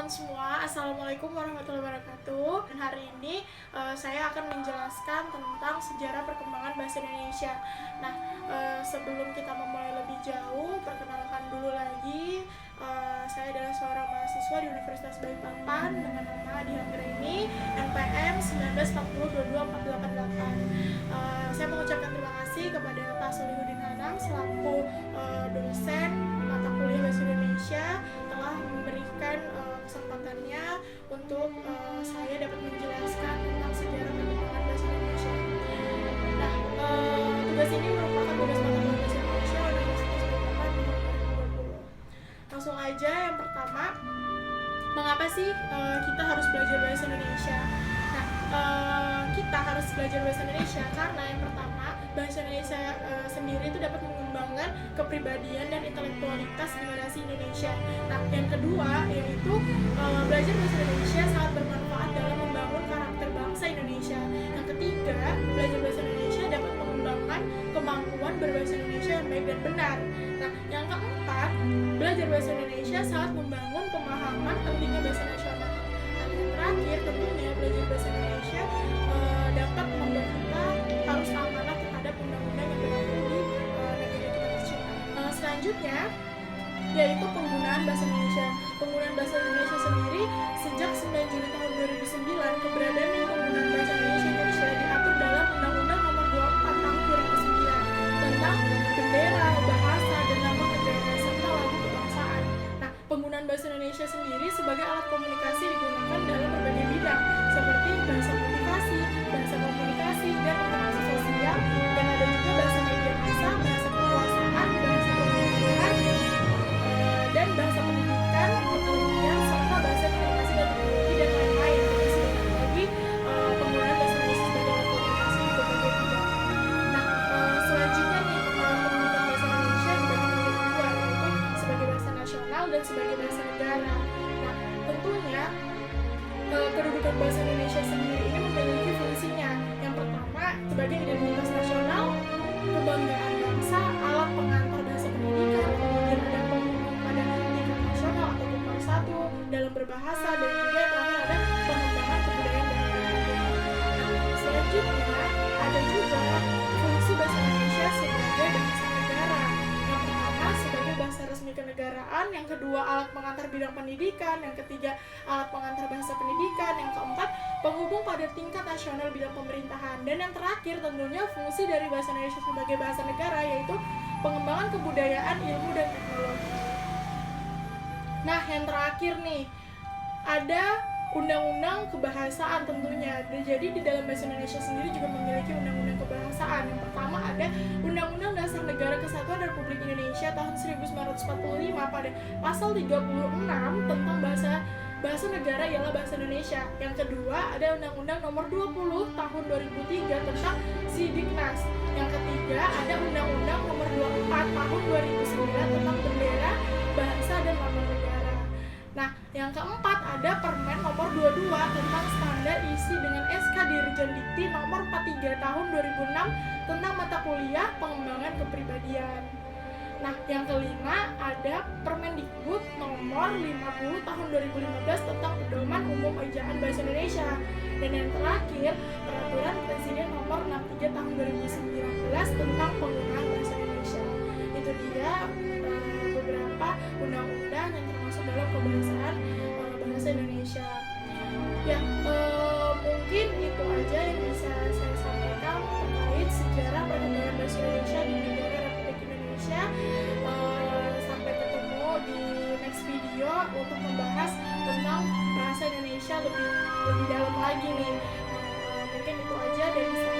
teman-teman semua, Assalamualaikum warahmatullahi wabarakatuh. Dan hari ini saya akan menjelaskan tentang sejarah perkembangan bahasa Indonesia. Nah, sebelum kita memulai lebih jauh, perkenalkan dulu lagi. Saya adalah seorang mahasiswa di Universitas Balikpapan dengan nama Adi Anggraini, NPM 1940224888. Saya mengucapkan terima kasih kepada Pak Solihuddin Hanam selaku dosen mata kuliah Bahasa Indonesia telah memberikan kesempatannya untuk saya dapat menjelaskan tentang sejarah perkembangan bahasa Indonesia. Nah, tugas ini merupakan tugas mata kuliah Bahasa Indonesia Universitas Balikpapan tahun 2020. Langsung aja, yang pertama, mengapa sih kita harus belajar bahasa Indonesia? Nah, kita harus belajar bahasa Indonesia karena yang pertama, bahasa Indonesia sendiri itu dapat mengembangkan kepribadian dan intelektualitas generasi Indonesia. Nah, yang kedua yaitu belajar bahasa Indonesia sangat bermanfaat dalam membangun karakter bangsa Indonesia. Yang ketiga, belajar bahasa Indonesia dapat mengembangkan kemampuan berbahasa Indonesia yang baik dan benar. Nah, yang keempat, belajar bahasa Indonesia sangat membangun pemahaman pentingnya bahasa nasional. Nah, yang terakhir tentunya belajar bahasa Indonesia dapat membuat kita harus amanat terhadap undang-undang yang berlaku di negara kita tercinta. Selanjutnya yaitu penggunaan bahasa Indonesia. Penggunaan bahasa Indonesia sendiri sejak 9 Juli tahun 2009, keberadaan dan penggunaan bahasa Indonesia diatur dalam Undang-Undang Nomor 24 Tahun 2009 tentang bendera, bahasa, dan nama negara serta lagu kebangsaan. Nah, penggunaan bahasa Indonesia sendiri sebagai alat komunikasi digunakan dalam berbagai bidang seperti bahasa motivasi, bahasa komunikasi, dan interaksi sosial, dan ada juga bahasa media massa, bahasa kekuasaan, bahasa pemerintahan, dan bahasa pendidikan, penelitian, serta bahasa informasi dan teknologi, dan lain-lain. Jadi sedikit lagi penggunaan bahasa Indonesia sebagai alat komunikasi di berbagai bidang. Nah, selanjutnya nih, penggunaan bahasa Indonesia dibagi menjadi dua, yaitu sebagai bahasa nasional dan sebagai bahasa negara. Nah, tentunya kedudukan bahasa Indonesia sendiri ini memiliki fungsinya. Yang pertama, sebagai identitas nasional, kebanggaan bangsa, alat pengantar bahasa pendidikan, kemudian ada penghubung pada tingkat nasional atau pemersatu dalam berbahasa, dan juga yang terakhir ada pengembangan kebudayaan dan budaya. Nah, selanjutnya ada juga fungsi bahasa Indonesia sebagai bahasa negara. Yang pertama, sebagai bahasa resmi kenegaraan, yang kedua alat pengantar bidang pendidikan, yang ketiga alat pengantar bahasa pendidikan, yang keempat penghubung pada tingkat nasional bidang pemerintahan, dan yang terakhir tentunya fungsi dari bahasa Indonesia sebagai bahasa negara yaitu pengembangan kebudayaan, ilmu, dan teknologi. Nah, yang terakhir nih, ada undang-undang kebahasaan tentunya. Jadi di dalam bahasa Indonesia sendiri juga memiliki undang-undang kebahasaan. Yang pertama ada Undang-Undang Dasar Negara Kesatuan Republik Indonesia tahun 1945 pada pasal 36 tentang bahasa negara ialah bahasa Indonesia. Yang kedua ada Undang-Undang Nomor 20 tahun 2003 tentang Sidiknas. Yang ketiga ada Undang-Undang Nomor 24 tahun 2009 tentang bendera, bahasa, dan lambang negara. Nah, yang keempat ada Permen Nomor 22 tentang standar isi dengan SK Dirjen Dikti Nomor 43 tahun 2006 tentang mata kuliah pengembangan kepribadian. Nah, yang kelima ada Permendikbud Nomor 50 tahun 2015 tentang pedoman umum ejaan bahasa Indonesia. Dan yang terakhir, Peraturan Presiden Nomor 63 tahun 2019 tentang penggunaan bahasa Indonesia. Itu dia beberapa undang-undang yang termasuk dalam kebahasaan bahasa Indonesia. Ya, mungkin itu aja yang bisa saya sampaikan terkait sejarah perkembangan bahasa Indonesia di negara Republik Indonesia. Sampai ketemu di next video untuk membahas tentang bahasa Indonesia lebih dalam lagi nih. Mungkin itu aja dari saya.